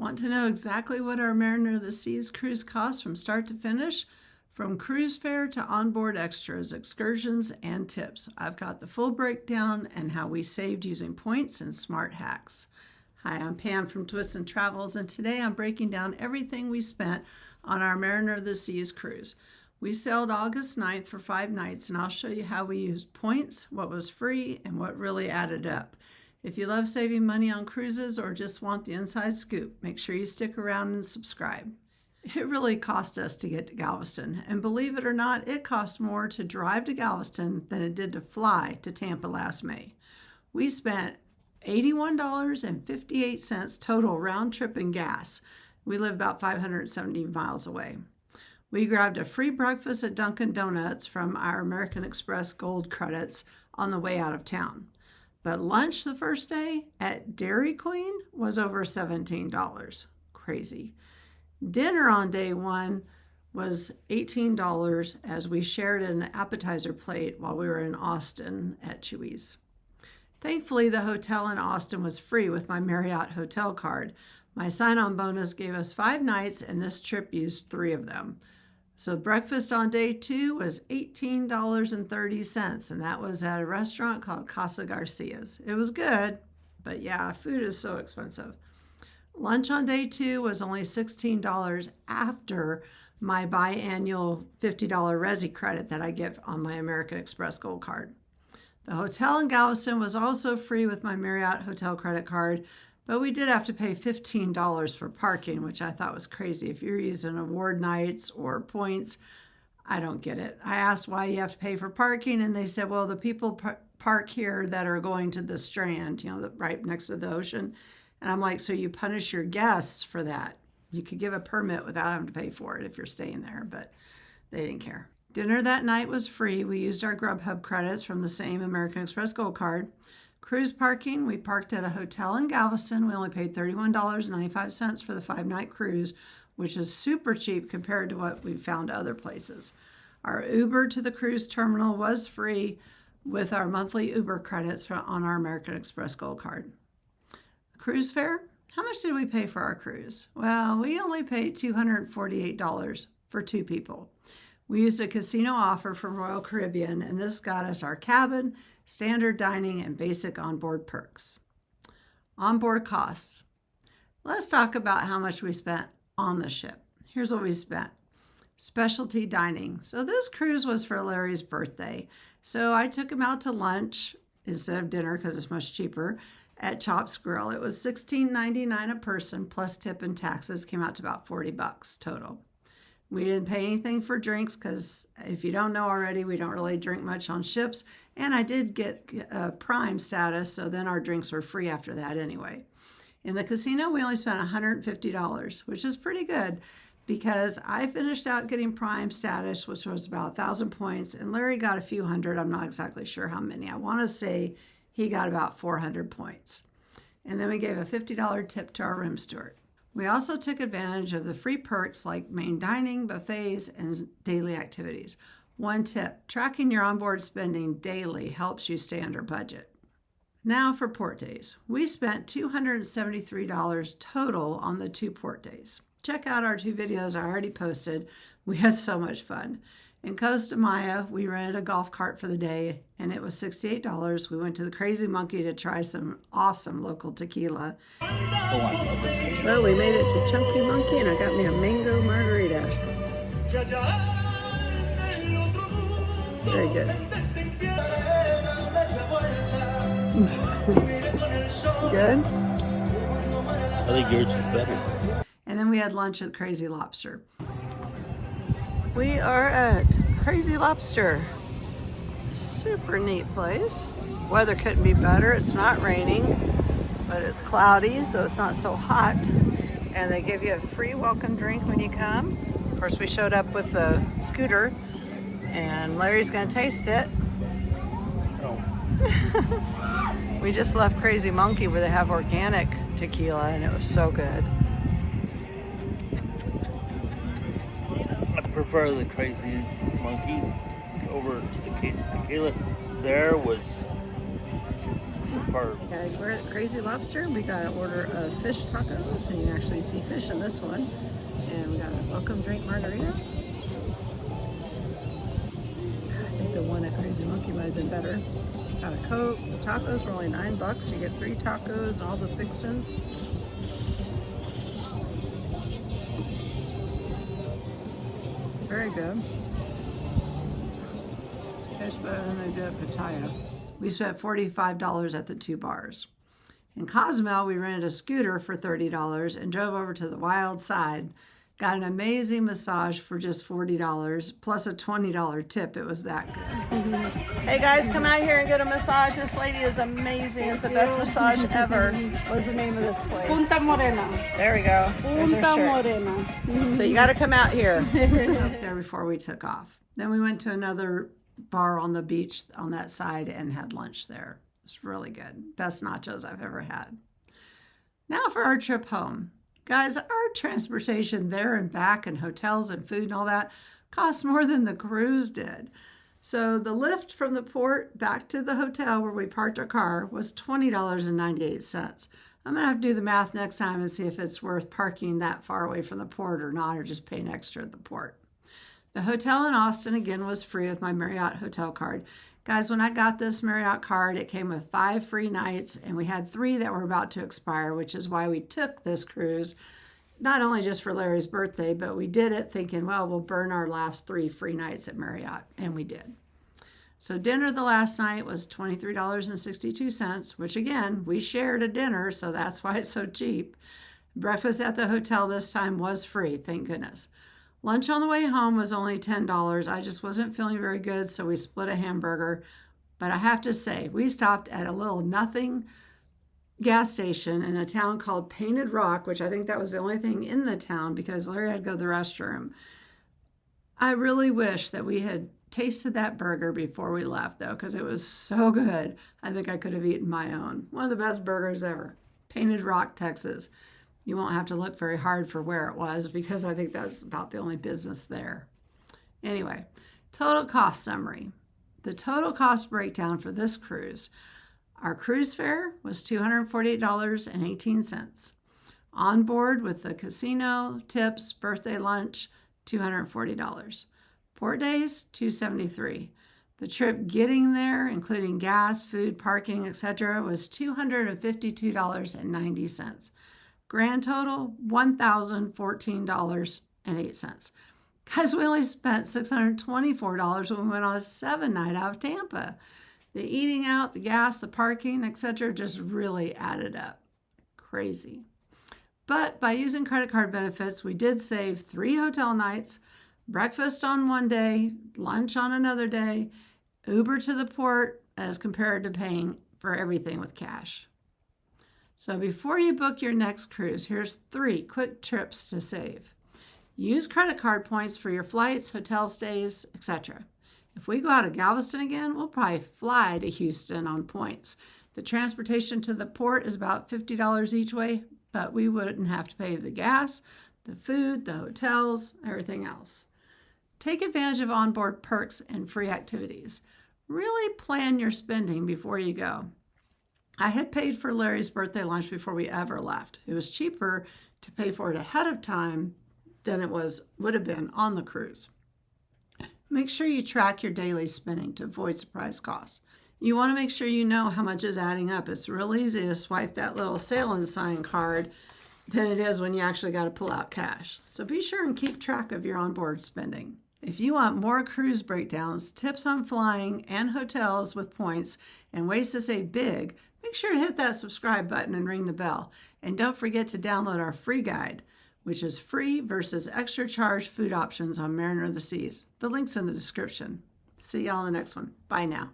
Want to know exactly what our Mariner of the Seas cruise costs from start to finish? From cruise fare to onboard extras, excursions, and tips, I've got the full breakdown and how we saved using points and smart hacks. Hi, I'm Pam from Twists and Travels, and today I'm breaking down everything we spent on our Mariner of the Seas cruise. We sailed August 9th for 5 nights, and I'll show you how we used points, what was free, and what really added up. If you love saving money on cruises or just want the inside scoop, make sure you stick around and subscribe. It really cost us to get to Galveston, and believe it or not, it cost more to drive to Galveston than it did to fly to Tampa last May. We spent $81.58 total round trip in gas. We live about 570 miles away. We grabbed a free breakfast at Dunkin' Donuts from our American Express Gold credits on the way out of town. But lunch the first day at Dairy Queen was over $17. Crazy. Dinner on day one was $18 as we shared an appetizer plate while we were in Austin at Chewy's. Thankfully, the hotel in Austin was free with my Marriott hotel card. My sign-on bonus gave us 5 nights, and this trip used 3 of them. So breakfast on day 2 was $18.30, and that was at a restaurant called Casa Garcia's. It was good, but yeah, food is so expensive. Lunch on day 2 was only $16 after my biannual $50 Resi credit that I get on my American Express Gold card. The hotel in Galveston was also free with my Marriott hotel credit card, but we did have to pay $15 for parking, which I thought was crazy. If you're using award nights or points, I don't get it. I asked why you have to pay for parking, and they said, well, the people park here that are going to the Strand, right next to the ocean. And I'm like, so you punish your guests for that. You could give a permit without having to pay for it if you're staying there, but they didn't care. Dinner that night was free. We used our Grubhub credits from the same American Express Gold card. Cruise parking, we parked at a hotel in Galveston. We only paid $31.95 for the 5-night cruise, which is super cheap compared to what we found other places. Our Uber to the cruise terminal was free with our monthly Uber credits on our American Express Gold card. Cruise fare? How much did we pay for our cruise? Well, we only paid $248 for 2 people. We used a casino offer from Royal Caribbean, and this got us our cabin, standard dining, and basic onboard perks. Onboard costs. Let's talk about how much we spent on the ship. Here's what we spent. Specialty dining. So this cruise was for Larry's birthday. So I took him out to lunch instead of dinner because it's much cheaper at Chops Grill. It was $16.99 a person plus tip and taxes, came out to about $40 total. We didn't pay anything for drinks because if you don't know already, we don't really drink much on ships. And I did get Prime status, so then our drinks were free after that anyway. In the casino, we only spent $150, which is pretty good because I finished out getting Prime status, which was about 1,000 points, and Larry got a few hundred. I'm not exactly sure how many. I want to say he got about 400 points. And then we gave a $50 tip to our room steward. We also took advantage of the free perks like main dining, buffets, and daily activities. One tip, tracking your onboard spending daily helps you stay under budget. Now for port days. We spent $273 total on the 2 port days. Check out our 2 videos I already posted. We had so much fun. In Costa Maya, we rented a golf cart for the day, and it was $68. We went to the Crazy Monkey to try some awesome local tequila. Well, we made it to Chunky Monkey, and I got me a mango margarita. Very good. Good? I think yours is better. And then we had lunch at Crazy Lobster. We are at Crazy Lobster. Super neat place. Weather couldn't be better. It's not raining, but it's cloudy, so it's not so hot. And they give you a free welcome drink when you come. Of course, we showed up with the scooter, and Larry's gonna taste it. Oh. We just left Crazy Monkey where they have organic tequila, and it was so good. I prefer the Crazy Monkey over to the tequila. There was superb. Guys, we're at Crazy Lobster. We got an order of fish tacos, and you can actually see fish in this one. And we got a welcome drink margarita. I think the one at Crazy Monkey might have been better. Got a Coke. Tacos were only $9. You get 3 tacos, all the fixins. Very good. Tastes better than they did at Pattaya. We spent $45 at the 2 bars. In Cozumel, we rented a scooter for $30 and drove over to the wild side. Got an amazing massage for just $40 plus a $20 tip. It was that good. Hey guys, come out here and get a massage. This lady is amazing. It's the best massage ever. What's the name of this place? Punta Morena. There we go. Punta Morena. So you got to come out here. Up there before we took off. Then we went to another bar on the beach on that side and had lunch there. It's really good. Best nachos I've ever had. Now for our trip home. Guys, our transportation there and back and hotels and food and all that cost more than the cruise did. So the lift from the port back to the hotel where we parked our car was $20.98. I'm going to have to do the math next time and see if it's worth parking that far away from the port or not, or just paying extra at the port. The hotel in Austin, again, was free with my Marriott hotel card. Guys, when I got this Marriott card, it came with 5 free nights, and we had 3 that were about to expire, which is why we took this cruise, not only just for Larry's birthday, but we did it thinking, well, we'll burn our last 3 free nights at Marriott, and we did. So dinner the last night was $23.62, which again, we shared a dinner, so that's why it's so cheap. Breakfast at the hotel this time was free, thank goodness. Lunch on the way home was only $10. I just wasn't feeling very good, so we split a hamburger. But I have to say, we stopped at a little nothing gas station in a town called Painted Rock, which I think that was the only thing in the town because Larry had to go to the restroom. I really wish that we had tasted that burger before we left, though, because it was so good. I think I could have eaten my own. One of the best burgers ever. Painted Rock, Texas. You won't have to look very hard for where it was because I think that's about the only business there. Anyway, total cost summary. The total cost breakdown for this cruise. Our cruise fare was $248.18. On board with the casino, tips, birthday lunch, $240. Port days, $273. The trip getting there, including gas, food, parking, etc., was $252.90. Grand total, $1,014.08. Guys, we only spent $624 when we went on a 7-night out of Tampa. The eating out, the gas, the parking, etc. just really added up. Crazy. But by using credit card benefits, we did save 3 hotel nights, breakfast on one day, lunch on another day, Uber to the port as compared to paying for everything with cash. So before you book your next cruise, here's 3 quick tips to save. Use credit card points for your flights, hotel stays, etc. If we go out of Galveston again, we'll probably fly to Houston on points. The transportation to the port is about $50 each way, but we wouldn't have to pay the gas, the food, the hotels, everything else. Take advantage of onboard perks and free activities. Really plan your spending before you go. I had paid for Larry's birthday lunch before we ever left. It was cheaper to pay for it ahead of time than it would have been on the cruise. Make sure you track your daily spending to avoid surprise costs. You want to make sure you know how much is adding up. It's real easy to swipe that little sail and sign card than it is when you actually got to pull out cash. So be sure and keep track of your onboard spending. If you want more cruise breakdowns, tips on flying and hotels with points, and ways to save big, make sure to hit that subscribe button and ring the bell. And don't forget to download our free guide, which is free versus extra charge food options on Mariner of the Seas. The link's in the description. See y'all in the next one. Bye now.